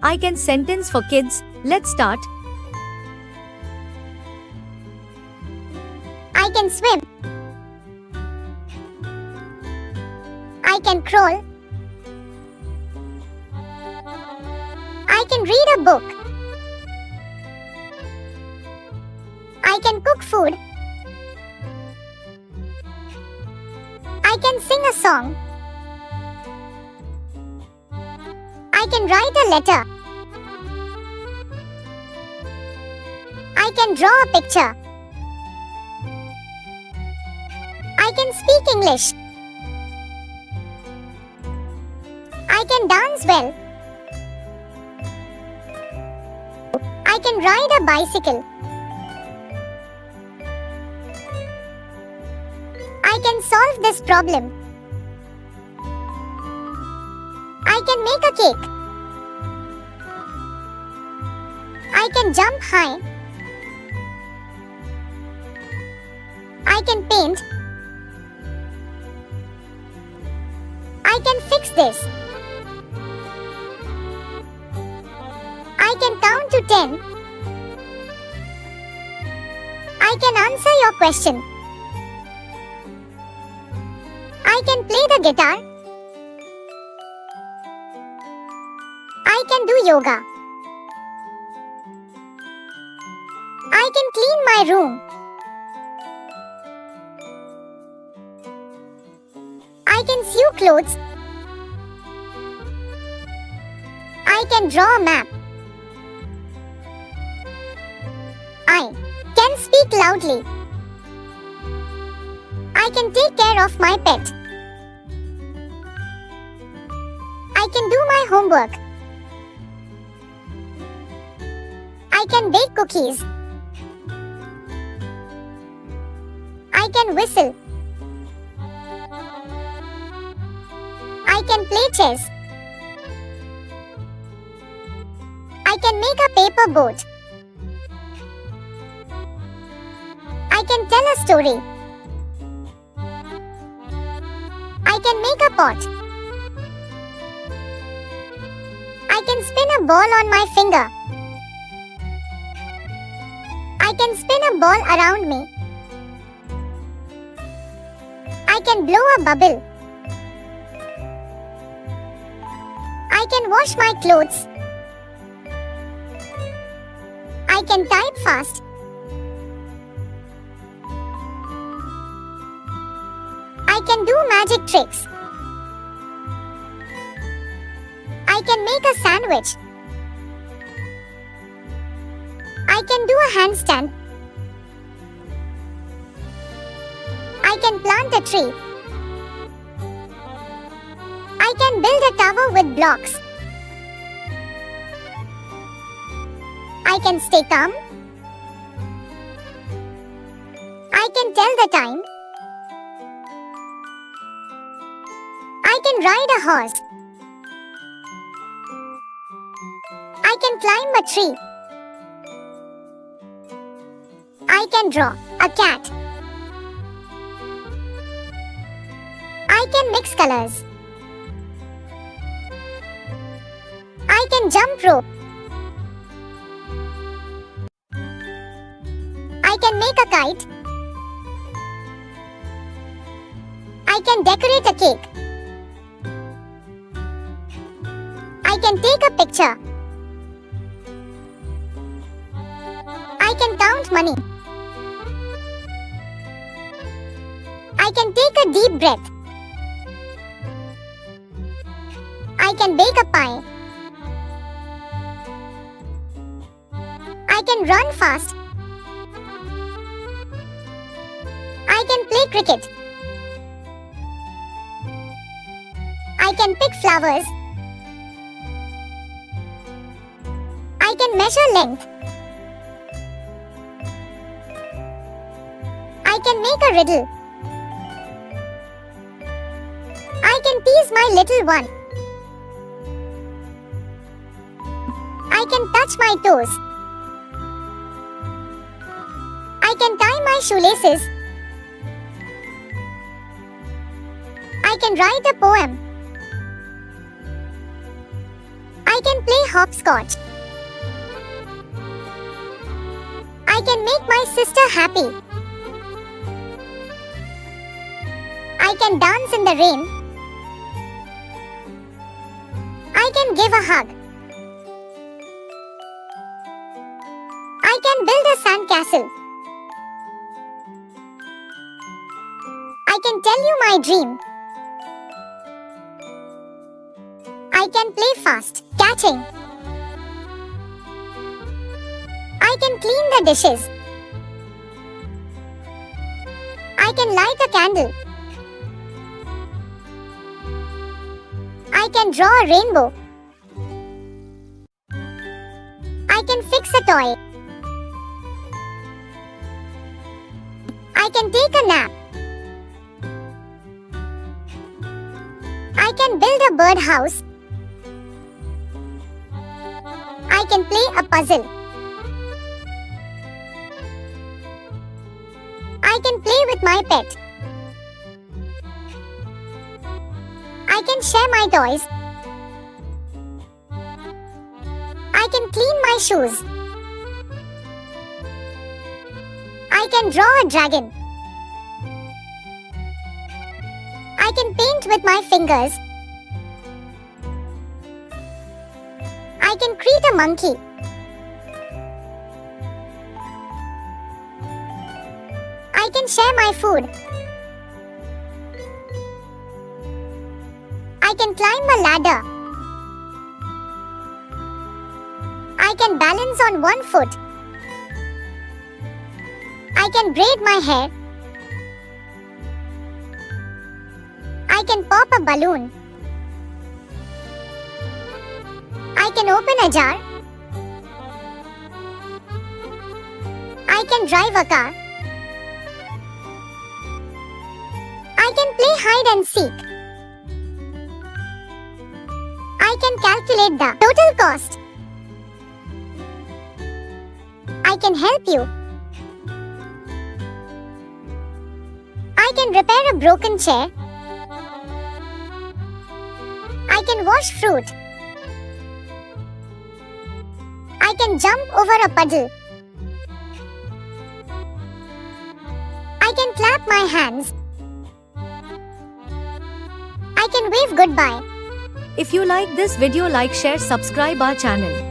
I can sentence for kids. Let's start. I can swim. I can crawl. I can read a book. I can cook food. I can sing a song. I can write a letter. I can draw a picture. I can speak English. I can dance well. I can ride a bicycle. I can solve this problem. I can make a cake. I can jump high. I can paint. I can fix this. I can count to 10. I can answer your question. I can play the guitar. I can do yoga. I can clean my room. I can sew clothes. I can draw a map. I can speak loudly. I can take care of my pet. I can do my homework. I can bake cookies. I can whistle. I can play chess. I can make a paper boat. I can tell a story. I can make a pot. I can spin a ball on my finger. I can spin a ball around me. I can blow a bubble. I can wash my clothes. I can type fast. I can do magic tricks. I can make a sandwich. I can do a handstand. I can plant a tree. I can build a tower with blocks. I can stay calm. I can tell the time. I can ride a horse. I can climb a tree. I can draw a cat. I can mix colors. I can jump rope. I can make a kite. I can decorate a cake. I can take a picture. I can count money. I can take a deep breath. I can bake a pie. I can run fast. I can play cricket. I can pick flowers. I can measure length. I can make a riddle. I can tease my little one. I can touch my toes. I can tie my shoelaces. I can write a poem. I I can play hopscotch. I can make my sister happy. I can dance in the rain. I can give a hug. I can build a sandcastle. I can tell you my dream. I can play fast, catching. I can clean the dishes. I can light a candle. I can draw a rainbow. I can fix a toy. I can take a nap. I can build a birdhouse. I can play a puzzle. I can play with my pet. I can share my toys. I can clean my shoes. I can draw a dragon. I can paint with my fingers. I can create a monkey. I can share my food. I can climb a ladder. I can balance on one foot. I can braid my hair. I can pop a balloon. I can open a jar. I can drive a car. I can play hide and seek. I can calculate the total cost. I can help you. I can repair a broken chair. I can wash fruit. I can jump over a puddle. I can clap my hands. I can wave goodbye. If you like this video, like, share, subscribe our channel.